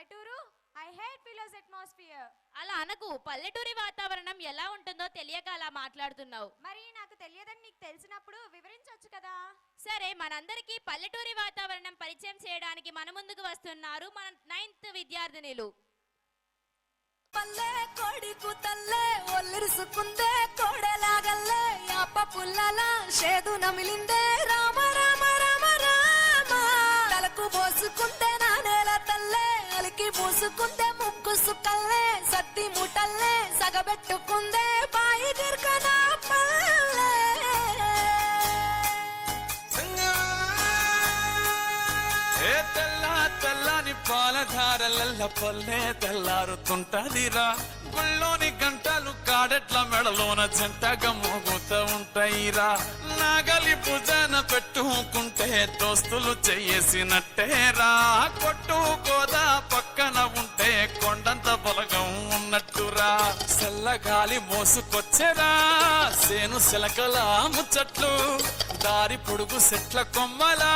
పల్లెటూరు I hate village atmosphere. అలా అనకు. పల్లెటూరి వాతావరణం ఎలా ఉంటుందో తెలియక అలా మాట్లాడుతున్నావు. మరి నాకు తెలియదని నీకు తెలిసినప్పుడు వివరించవచ్చు కదా. సరే, మనందరికీ పల్లెటూరి వాతావరణం పరిచయం చేయడానికి మన ముందుకు వస్తున్నారు మన 9th విద్యార్థినిలు. పల్లె కోడి కూతల్లే ఒల్లిరుసుకుందే కోడలాగల్లే యాప పుల్లల షేదు నమిలిందే రామ రామ రామ రామ తలకు పోసుకుందే నానేల తల్లే అలికి పూసుకుందే ముగ్గు సుక్కల్లే సద్ది ముటల్లే సగబెట్టుకుందే బాయి దిర్కన పల్లె తెల్లని పాలధారలల్ల పల్లె తెల్లారుతుంటదిరా. గుళ్ళోని గంటలు కాడెట్ల మెడలోన జంటగా మోగుతూ ఉంటాయిరా. నాగలి భుజన పెట్టుకుంటే దోస్తులు చేసినట్టేరా. కొట్టు గోదా పక్కన ఉంటే కొండంత బలగం ఉన్నట్టురా. చల్లగాలి మోసుకొచ్చేరా సేను శిలకల ముచ్చట్లు. దారి పొడుగు చెట్ల కొమ్మలా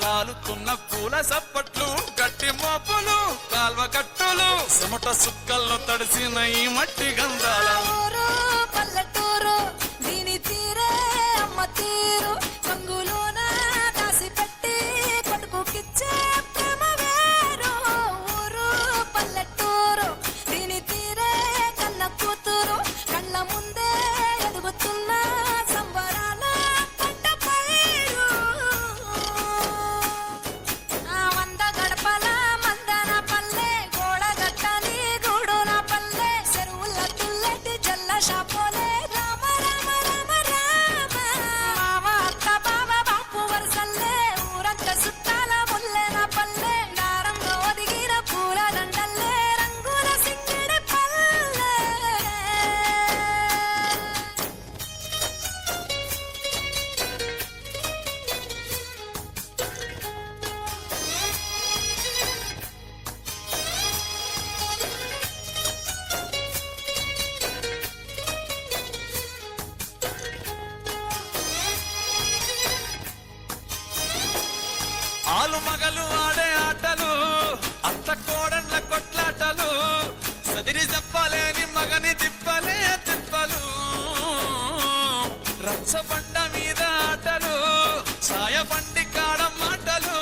రాలుతున్న పూల సప్పట్లు. గట్టి మోపులు కాల్వ కట్టులు చెమట సుక్కల్లో తడిసిన ఈ మట్టి గంధాల పల్లెటూరు దీని తీరే అమ్మ తీరు కంగులోన దాసి పెట్టి కొడుకుకిచ్చే ప్రేమ వేరు. ఊరు పల్లెటూరు దీని తీరే కన్న కూతురు కళ్ళ ముందే ఎదుగుతున్న సంబరాల పంట పైరు. ఆ వంద గడపల మందన పల్లె గోడగట్టని గూడున పల్లె చెరువుల తుల్లెటి జల్ల షాపోలే రామ రామ రామ రామ మామ అత్త బావ బాపు వరసల్లే ఊరంత సుట్టాల ముల్లెన పల్లె దారంలో ఒదిగిన పూల దండల్లే రంగుల సింగిడి పల్లె. ఆలు మగలు ఆడే ఆటలు అత్త కోడళ్ళ కొట్లాటలు. సదిరి చెప్పలేని మగని తిప్పలే తిప్పలు. రచ్చబండ మీద ఆటలు ఛాయ బండి కాడ మాటలు.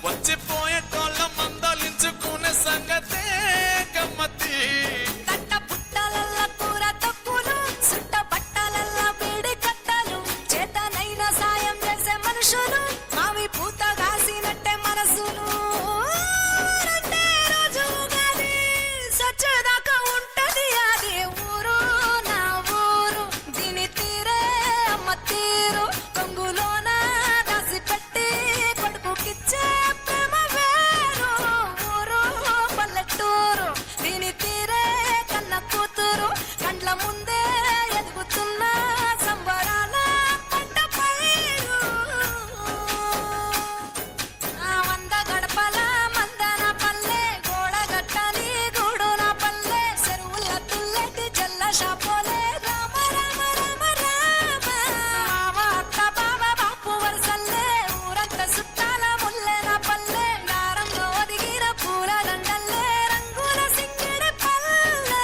వచ్చిపోయేటోళ్ళ మందలించుకునే సంగతే గమ్మతి. కట్ట పుట్టలల్ల కూర తక్కులు సుట్ట బట్టలల్ల వేడి కట్టలు చేతనైన సాయం చేసే మనుషులు మావి పూత కాసినట్టే మనసులు. రెండే రోజు ఉగాది సచ్చేదాకా ఉంటది అది ఊరు నా ఊరు దీని తీరే అమ్మ తీరు కొంగులోన దాసి పెట్టి కొడుకుకిచ్చే ప్రేమ వేరు. ఊరు పల్లెటూరు దీని తీరే కన్న కూతురు కండ్ల ముందే ఎదుగుతున్న సంబరాల పంట పైరు. ఆ వంద గడపల మందన పల్లె గోడగట్టని గూడున పల్లె చెరువుల తుల్లెటి జల్ల షాపోలే రామ రామ రామ రామ మామ అత్త బావ బాపు వరసల్లే ఊరంత సుట్టాల ముల్లెన పల్లె దారంలో ఒదిగిన పూల దండల్లే రంగుల సింగిడి పల్లె.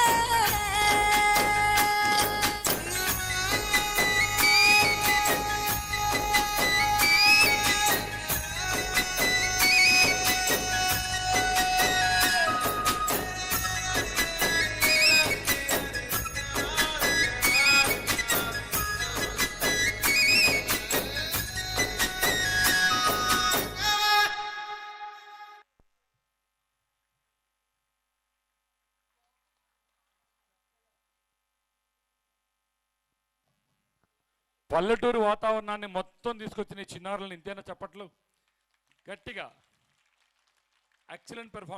పల్లెటూరు వాతావరణాన్ని మొత్తం తీసుకొచ్చిన ఈ చిన్నారులను ఇంతేనా చప్పట్లు గట్టిగా. Excellent performance.